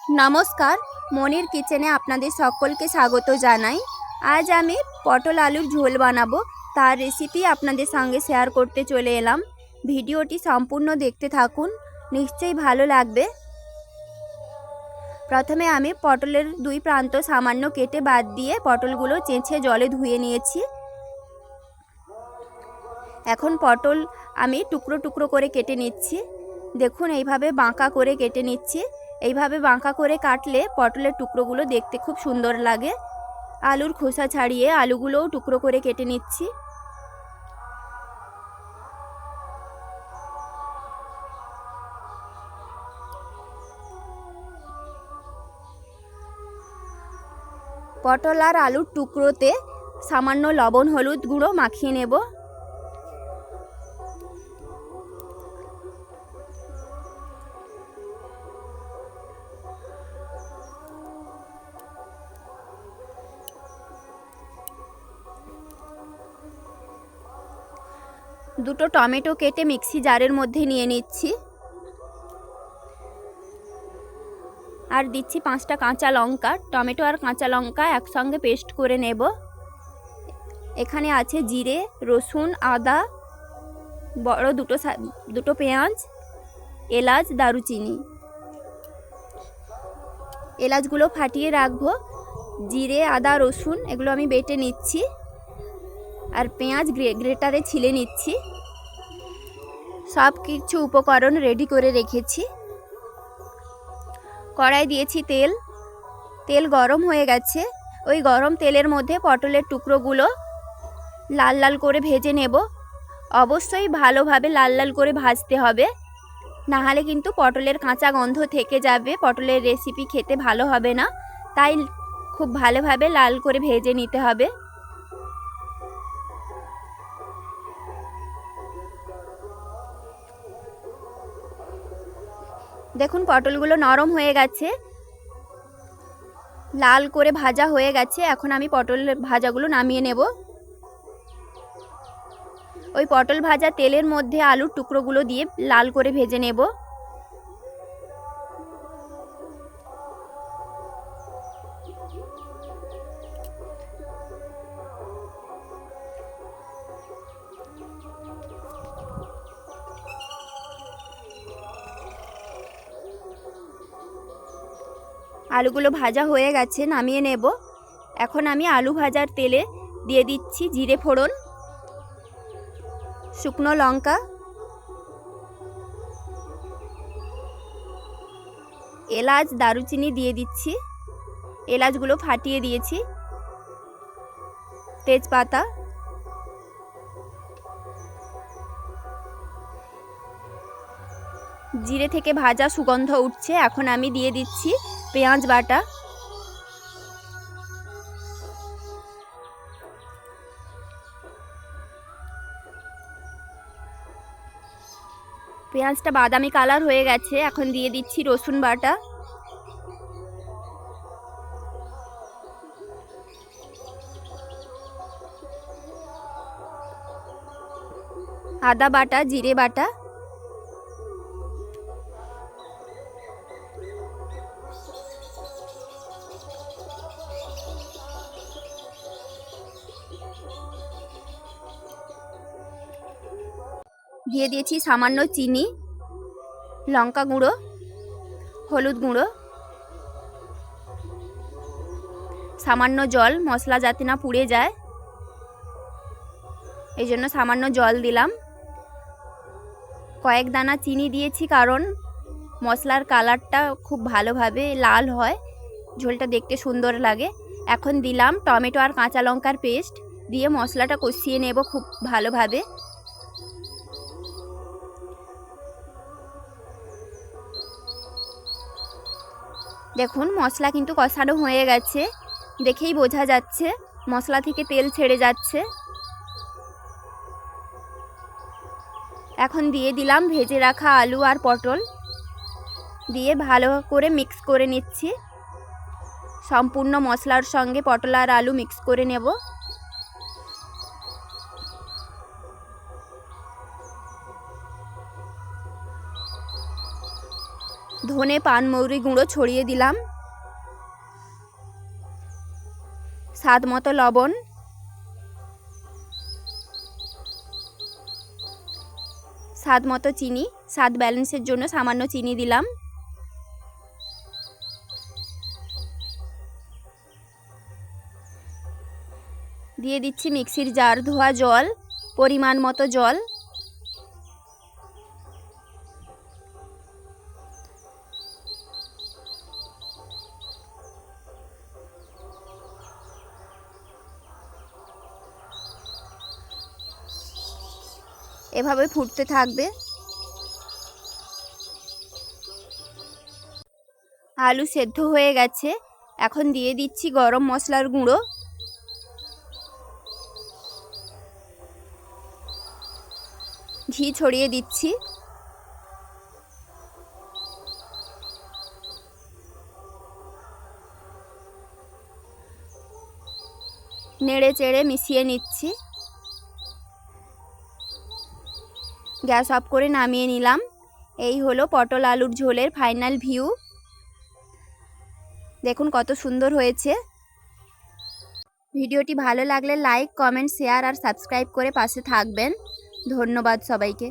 নমস্কার, মনির কিচেনে আপনাদের সকলকে স্বাগত জানাই। আজ আমি পটল আলুর ঝোল বানাবো, তার রেসিপি আপনাদের সঙ্গে শেয়ার করতে চলে এলাম। ভিডিওটি সম্পূর্ণ দেখতে থাকুন, নিশ্চয়ই ভালো লাগবে। প্রথমে আমি পটলের দুই প্রান্ত সামান্য কেটে বাদ দিয়ে পটলগুলো চেঁচে জলে ধুয়ে নিয়েছি। এখন পটল আমি টুকরো টুকরো করে কেটে নিচ্ছি। দেখুন, এইভাবে বাঁকা করে কেটে নিচ্ছি। এইভাবে বাঁকা করে কাটলে পটলের টুকরোগুলো দেখতে খুব সুন্দর লাগে। আলুর খোসা ছাড়িয়ে আলুগুলোও টুকরো করে কেটে নিচ্ছি। পটল আর আলুর টুকরোতে সামান্য লবণ হলুদ গুঁড়ো মাখিয়ে নেব। দুটো টমেটো কেটে মিক্সি জারের মধ্যে নিয়ে নিচ্ছি। আর দিচ্ছি 5টা কাঁচা লঙ্কা। টমেটো আর কাঁচা লঙ্কা একসঙ্গে পেস্ট করে নেব। এখানে আছে জিরে, রসুন, আদা, বড় দুটো পেঁয়াজ, এলাচ, দারুচিনি। এলাচগুলো ফাটিয়ে রাখবো। জিরে, আদা, রসুন এগুলো আমি বেটে নিচ্ছি। আর পেঁয়াজ গ্রেটারে ছিলে নিচ্ছি। সব কিছু উপকরণ রেডি করে রেখেছি। কড়াই দিয়েছি তেল গরম হয়ে গেছে। ওই গরম তেলের মধ্যে পটলের টুকরোগুলো লাল লাল করে ভেজে নেব। অবশ্যই ভালোভাবে লাল লাল করে ভাজতে হবে, নাহলে কিন্তু পটলের কাঁচা গন্ধ থেকে যাবে, পটলের রেসিপি খেতে ভালো হবে না। তাই খুব ভালোভাবে লাল করে ভেজে নিতে হবে। দেখুন, পটলগুলো নরম হয়ে গেছে, লাল করে ভাজা হয়ে গেছে। এখন আমি পটল ভাজাগুলো নামিয়ে নেব। ওই পটল ভাজা তেলের মধ্যে আলুর টুকরোগুলো দিয়ে লাল করে ভেজে নেব। আলুগুলো ভাজা হয়ে গেছে, নামিয়ে নেব। এখন আমি আলু ভাজার তেলে দিয়ে দিচ্ছি জিরে ফোড়ন, শুকনো লঙ্কা, এলাচ, দারুচিনি দিয়ে দিচ্ছি। এলাচগুলো ফাটিয়ে দিয়েছি। তেজপাতা, জিরে থেকে ভাজা সুগন্ধ উঠছে। এখন আমি দিয়ে দিচ্ছি পেঁয়াজ বাটা। পেঁয়াজটা বাদামি কালার হয়ে গেছে। এখন দিয়ে দিচ্ছি রসুন বাটা, আদা বাটা, জিরে বাটা, দিয়ে দিয়েছি সামান্য চিনি, লঙ্কা গুঁড়ো, হলুদ গুঁড়ো, সামান্য জল, মশলা যাতে না পুড়ে যায় এই জন্য সামান্য জল দিলাম। কয়েক দানা চিনি দিয়েছি কারণ মশলার কালারটা খুব ভালোভাবে লাল হয়, ঝোলটা দেখতে সুন্দর লাগে। এখন দিলাম টমেটো আর কাঁচা লঙ্কার পেস্ট, দিয়ে মশলাটা কষিয়ে নেব খুব ভালোভাবে। দেখুন, মশলা কিন্তু কষানো হয়ে গেছে, দেখেই বোঝা যাচ্ছে মশলা থেকে তেল ছেড়ে যাচ্ছে। এখন দিয়ে দিলাম ভেজে রাখা আলু আর পটল, দিয়ে ভালো করে মিক্স করে নিচ্ছি। সম্পূর্ণ মশলার সঙ্গে পটল আর আলু মিক্স করে নেব। ধনে পানমৌরি গুঁড়ো ছড়িয়ে দিলাম, স্বাদ মতো লবণ, স্বাদ মতো চিনি, স্বাদ ব্যালেন্সের জন্য সামান্য চিনি দিলাম। দিয়ে দিচ্ছি মিক্সির জার ধোয়া জল, পরিমাণ মতো জল। এভাবে ফুটতে থাকবে। আলু সেদ্ধ হয়ে গেছে, এখন দিয়ে দিচ্ছি গরম মশলার গুঁড়ো, ঘি ছড়িয়ে দিচ্ছি। নেড়ে চেড়ে মিশিয়ে নিচ্ছি। গ্যাস অফ করে নামিয়ে নিলাম। এই হলো পটল আলুর ঝোলের ফাইনাল ভিউ। দেখুন কত সুন্দর হয়েছে। ভিডিওটি ভালো লাগলে লাইক, কমেন্ট, শেয়ার আর সাবস্ক্রাইব করে পাশে থাকবেন। ধন্যবাদ সবাইকে।